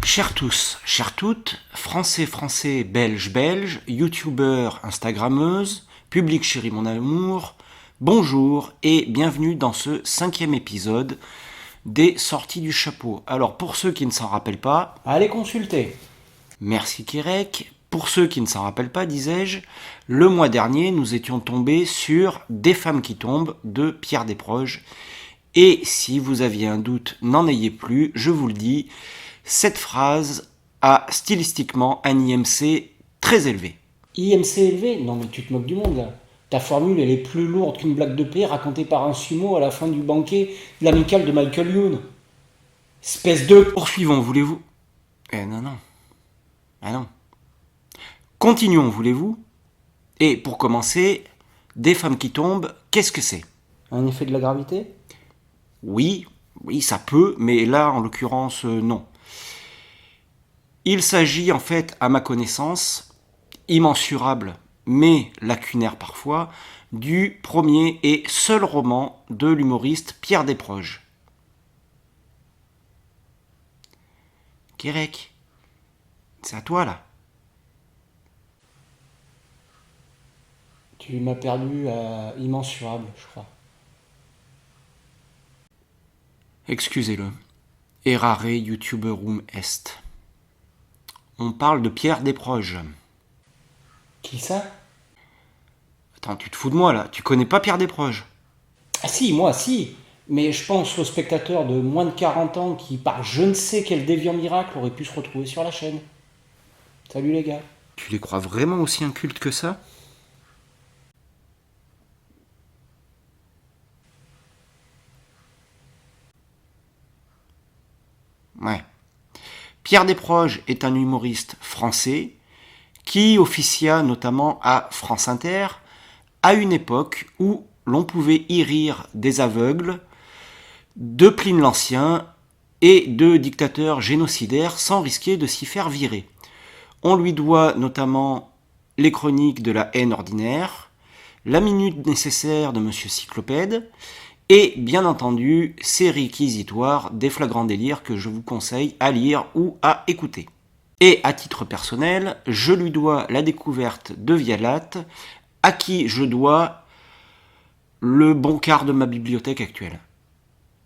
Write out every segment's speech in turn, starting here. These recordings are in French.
Chers tous, chères toutes, français, belges, youtubeurs, instagrammeuses, public chéri mon amour, bonjour et bienvenue dans ce 5e épisode des sorties du chapeau. Alors pour ceux qui ne s'en rappellent pas, allez consulter. Merci Kirek. Pour ceux qui ne s'en rappellent pas, disais-je, le mois dernier nous étions tombés sur Des femmes qui tombent de Pierre Desproges. Et si vous aviez un doute, n'en ayez plus, je vous le dis, cette phrase a stylistiquement un IMC très élevé. IMC élevé? Non mais tu te moques du monde là. Ta formule elle est plus lourde qu'une blague de paix racontée par un sumo à la fin du banquet de l'amicale de Michael Youn. Espèce de... Poursuivons, voulez-vous? Non. Ah non. Continuons, voulez-vous? Et pour commencer, Des femmes qui tombent, qu'est-ce que c'est? Un effet de la gravité? Oui, ça peut, mais là, en l'occurrence, non. Il s'agit en fait, à ma connaissance, immensurable, mais lacunaire parfois, du premier et seul roman de l'humoriste Pierre Desproges. Kirek, c'est à toi là. Tu m'as perdu à immensurable, je crois. Excusez-le. Errare YouTuberum est. On parle de Pierre Desproges. Qui ça? Attends, tu te fous de moi là, tu connais pas Pierre Desproges? Ah si, moi si. Mais je pense aux spectateurs de moins de 40 ans qui, par je ne sais quel déviant miracle, auraient pu se retrouver sur la chaîne. Salut les gars. Tu les crois vraiment aussi incultes que ça? Ouais. Pierre Desproges est un humoriste français qui officia notamment à France Inter à une époque où l'on pouvait y rire des aveugles, de Pline l'Ancien et de dictateurs génocidaires sans risquer de s'y faire virer. On lui doit notamment les chroniques de la haine ordinaire, la minute nécessaire de Monsieur Cyclopède, et bien entendu, ces réquisitoires des flagrants délires que je vous conseille à lire ou à écouter. Et à titre personnel, je lui dois la découverte de Vialat, à qui je dois le bon quart de ma bibliothèque actuelle.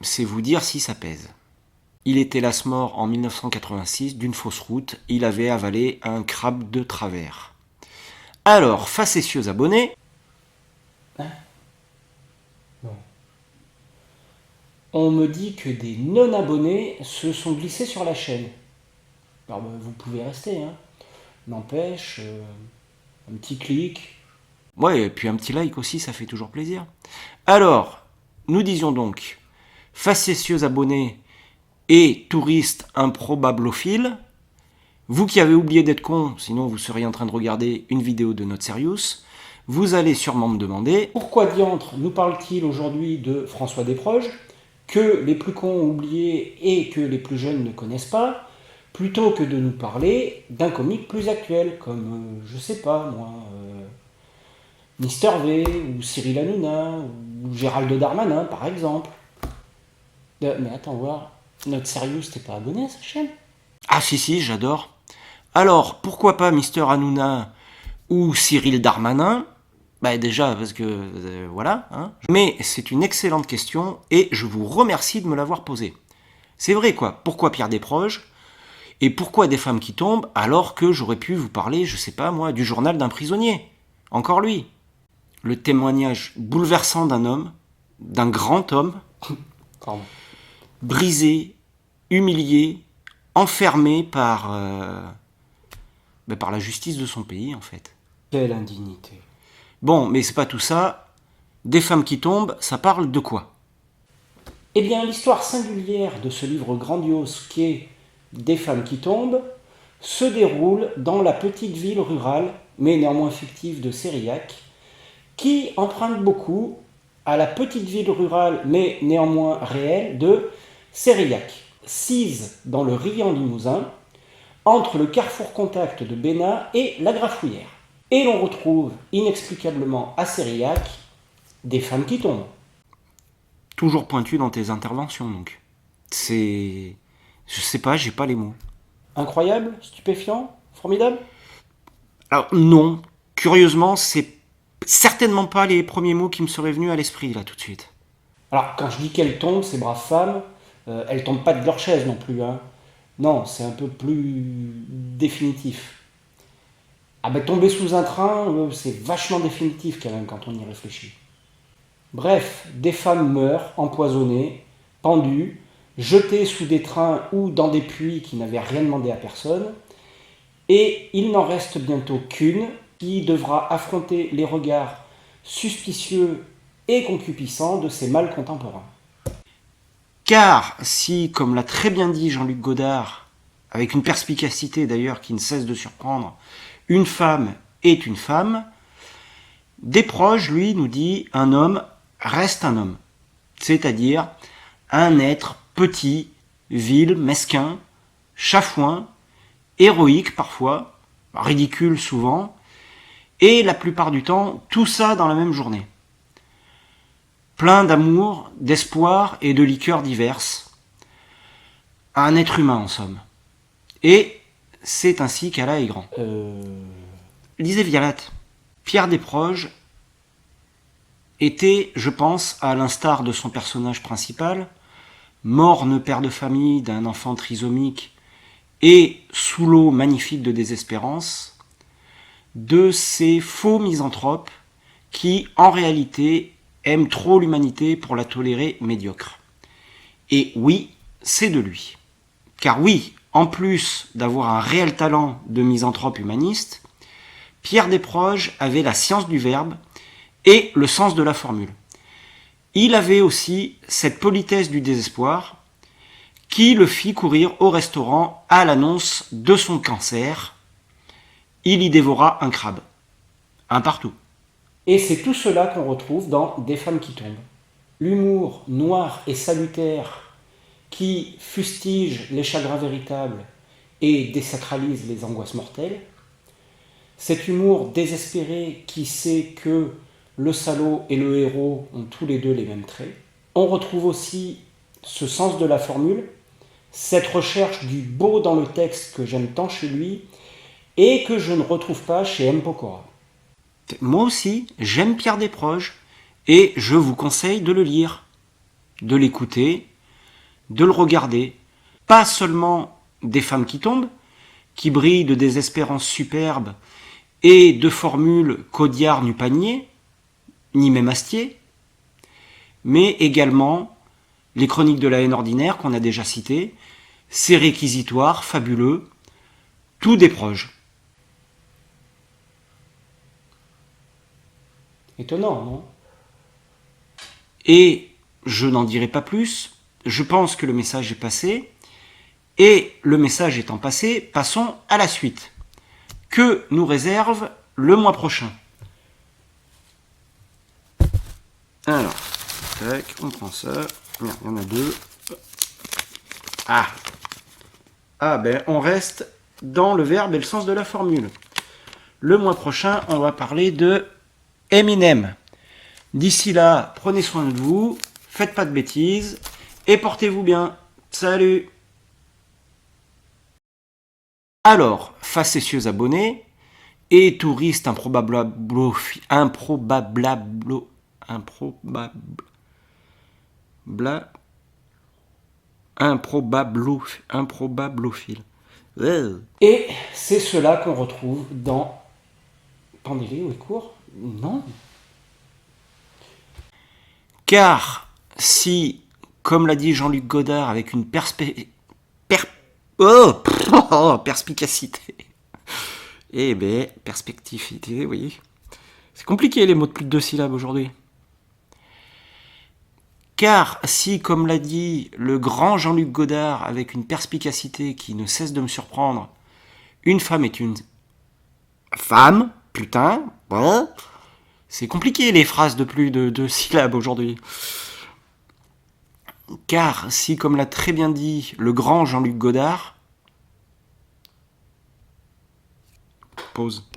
C'est vous dire si ça pèse. Il est hélas mort en 1986 d'une fausse route, il avait avalé un crabe de travers. Alors, facétieux abonnés... On me dit que des non-abonnés se sont glissés sur la chaîne. Alors vous pouvez rester, hein. N'empêche, un petit clic. Ouais, et puis un petit like aussi, ça fait toujours plaisir. Alors, nous disions donc, facétieux abonnés et touristes improbabophiles, vous qui avez oublié d'être con, sinon vous seriez en train de regarder une vidéo de Not Serious, vous allez sûrement me demander pourquoi diantre nous parle-t-il aujourd'hui de François Desproges, que les plus cons ont oublié et que les plus jeunes ne connaissent pas, plutôt que de nous parler d'un comique plus actuel, comme, je sais pas moi, Mister V, ou Cyril Hanouna, ou Gérald Darmanin, par exemple. Mais attends, voir, Not Serious, t'es pas abonné à sa chaîne? Ah si, j'adore. Alors, pourquoi pas Mister Hanouna ou Cyril Darmanin? Bah déjà, parce que voilà. Hein. Mais c'est une excellente question et je vous remercie de me l'avoir posée. C'est vrai quoi, pourquoi Pierre Desproges? Et pourquoi Des femmes qui tombent alors que j'aurais pu vous parler, je sais pas moi, du journal d'un prisonnier? Encore lui. Le témoignage bouleversant d'un homme, d'un grand homme, brisé, humilié, enfermé par la justice de son pays en fait. Quelle indignité. Bon, mais c'est pas tout ça. Des femmes qui tombent, ça parle de quoi? Eh bien, l'histoire singulière de ce livre grandiose qui est Des femmes qui tombent se déroule dans la petite ville rurale, mais néanmoins fictive de Sériac, qui emprunte beaucoup à la petite ville rurale, mais néanmoins réelle, de Sériac, sise dans le riant Limousin, entre le carrefour contact de Bénat et la Grafouillère. Et l'on retrouve inexplicablement à Sériac des femmes qui tombent. Toujours pointu dans tes interventions, donc. C'est... Je sais pas, j'ai pas les mots. Incroyable, stupéfiant, formidable? Alors non, curieusement, c'est certainement pas les premiers mots qui me seraient venus à l'esprit là tout de suite. Alors, quand je dis qu'elles tombent, ces braves femmes, elles tombent pas de leur chaise non plus, hein. Non, c'est un peu plus définitif. Ah ben tomber sous un train, c'est vachement définitif quand même quand on y réfléchit. Bref, des femmes meurent empoisonnées, pendues, jetées sous des trains ou dans des puits qui n'avaient rien demandé à personne, et il n'en reste bientôt qu'une qui devra affronter les regards suspicieux et concupiscents de ses mâles contemporains. Car si, comme l'a très bien dit Jean-Luc Godard, avec une perspicacité d'ailleurs qui ne cesse de surprendre, une femme est une femme, Desproges, lui, nous dit un homme reste un homme, c'est-à-dire un être petit, vil, mesquin, chafouin, héroïque parfois, ridicule souvent, et la plupart du temps, tout ça dans la même journée. Plein d'amour, d'espoir et de liqueurs diverses. Un être humain en somme. Et c'est ainsi qu'Allah est grand. Lisez Vialat. Pierre Desproges était, je pense, à l'instar de son personnage principal, morne père de famille d'un enfant trisomique et sous l'eau magnifique de désespérance, de ces faux misanthropes qui, en réalité, aiment trop l'humanité pour la tolérer médiocre. Et oui, c'est de lui. Car oui, en plus d'avoir un réel talent de misanthrope humaniste, Pierre Desproges avait la science du verbe et le sens de la formule. Il avait aussi cette politesse du désespoir qui le fit courir au restaurant à l'annonce de son cancer. Il y dévora un crabe. Un partout. Et c'est tout cela qu'on retrouve dans Des femmes qui tombent. L'humour noir et salutaire qui fustige les chagrins véritables et désacralise les angoisses mortelles. Cet humour désespéré qui sait que le salaud et le héros ont tous les deux les mêmes traits. On retrouve aussi ce sens de la formule, cette recherche du beau dans le texte que j'aime tant chez lui et que je ne retrouve pas chez M. Pokora. Moi aussi, j'aime Pierre Desproges et je vous conseille de le lire, de l'écouter, de le regarder. Pas seulement Des femmes qui tombent, qui brillent de désespérance superbe et de formules qu'Audiard n'eût pas niées, ni même Astier, mais également les chroniques de la haine ordinaire qu'on a déjà citées, ces réquisitoires fabuleux, tout Desproges. Étonnant, non? Et je n'en dirai pas plus, je pense que le message est passé, et le message étant passé, passons à la suite. Que nous réserve le mois prochain? Alors, tac, on prend ça. Merde, il y en a deux. Ah ben, on reste dans le verbe et le sens de la formule. Le mois prochain, on va parler de Eminem. D'ici là, prenez soin de vous, faites pas de bêtises, et portez-vous bien. Salut! Alors, facétieux abonnés et touristes improbablophile. Et c'est cela qu'on retrouve dans Pandélie ou les cours? Non. Car si, comme l'a dit Jean-Luc Godard avec une perspicacité, eh ben, perspectivité, vous voyez. C'est compliqué les mots de plus de 2 syllabes aujourd'hui. Car si, comme l'a dit le grand Jean-Luc Godard avec une perspicacité qui ne cesse de me surprendre, une femme est une femme, putain, bon, c'est compliqué les phrases de plus de 2 syllabes aujourd'hui. Car si, comme l'a très bien dit le grand Jean-Luc Godard, pause.